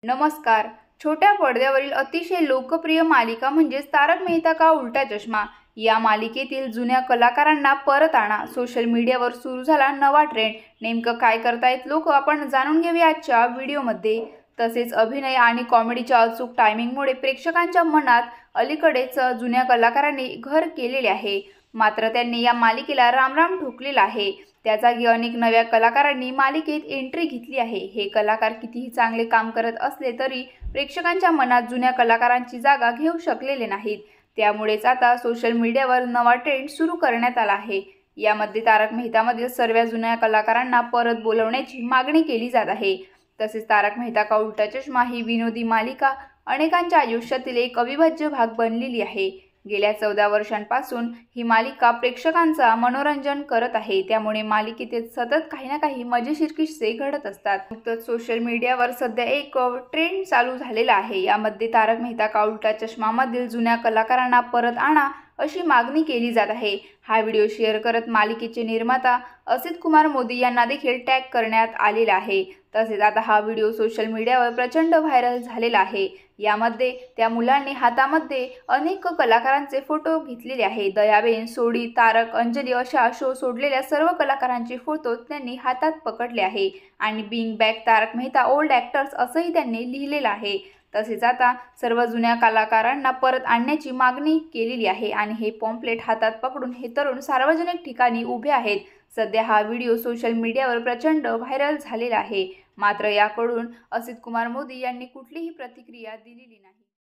नमस्कार. छोट्या पडद्यावरील अतिशय लोकप्रिय मालिका म्हणजेच तारक मेहता का उलटा चष्मा या मालिकेतील जुन्या कलाकारांना परत आणा. सोशल मीडियावर सुरू झाला नवा ट्रेंड. नेमकं काय करतायत लोक आपण जाणून घेऊया आजच्या व्हिडिओमध्ये. तसेच अभिनय आणि कॉमेडीच्या अचूक टायमिंगमुळे प्रेक्षकांच्या मनात अलीकडेच जुन्या कलाकारांनी घर केलेले आहे. मात्र त्यांनी या मालिकेला रामराम ठोकलेला आहे. त्या जागी अनेक नव्या कलाकारांनी मालिकेत एंट्री घेतली आहे. हे कलाकार कितीही चांगले काम करत असले तरी प्रेक्षकांच्या मनात जुन्या कलाकारांची जागा घेऊ शकलेले नाहीत. त्यामुळेच आता सोशल मीडियावर नवा ट्रेंड सुरू करण्यात आला आहे. यामध्ये तारक मेहतामधील सर्व जुन्या कलाकारांना परत बोलवण्याची मागणी केली जात आहे. तसेच तारक मेहता का उलटा चष्मा ही विनोदी मालिका अनेकांच्या आयुष्यातील एक अविभाज्य भाग बनलेली आहे. गेल्या 14 वर्षांपासून ही मालिका प्रेक्षकांचा मनोरंजन करत आहे. त्यामुळे मालिकेत सतत काही ना काही मजेशीर किस्से घडत असतात. नुकतंच सोशल मीडियावर सध्या एक ट्रेंड चालू झालेला आहे. यामध्ये तारक मेहता का उलटा चष्मामधील जुन्या कलाकारांना परत आणा अशी मागणी केली जात आहे. हा व्हिडिओ शेअर करत मालिकेचे निर्माता असित कुमार मोदी यांना देखील टॅग करण्यात आलेला आहे. तसेच आता हा व्हिडिओ सोशल मीडियावर प्रचंड व्हायरल झालेला आहे. यामध्ये त्या मुलांनी हातामध्ये अनेक कलाकारांचे फोटो घेतलेले आहे. दयाबेन, सोडी, तारक, अंजली अशा शो सोडलेल्या सर्व कलाकारांचे फोटो त्यांनी हातात पकडले आहे आणि बिंग बॅक तारक मेहता ओल्ड ॲक्टर्स असंही त्यांनी लिहिलेलं आहे. तसेच आता सर्व जुन्या कलाकारांना परत आणण्याची मागणी केलेली आहे आणि हे पॉम्पलेट हातात पकडून हे तरुण सार्वजनिक ठिकाणी उभे आहेत. सध्या हा व्हिडिओ सोशल मीडियावर प्रचंड व्हायरल झालेला आहे. मात्र याकडून असित कुमार मोदी यांनी कुठलीही प्रतिक्रिया दिलेली नाही.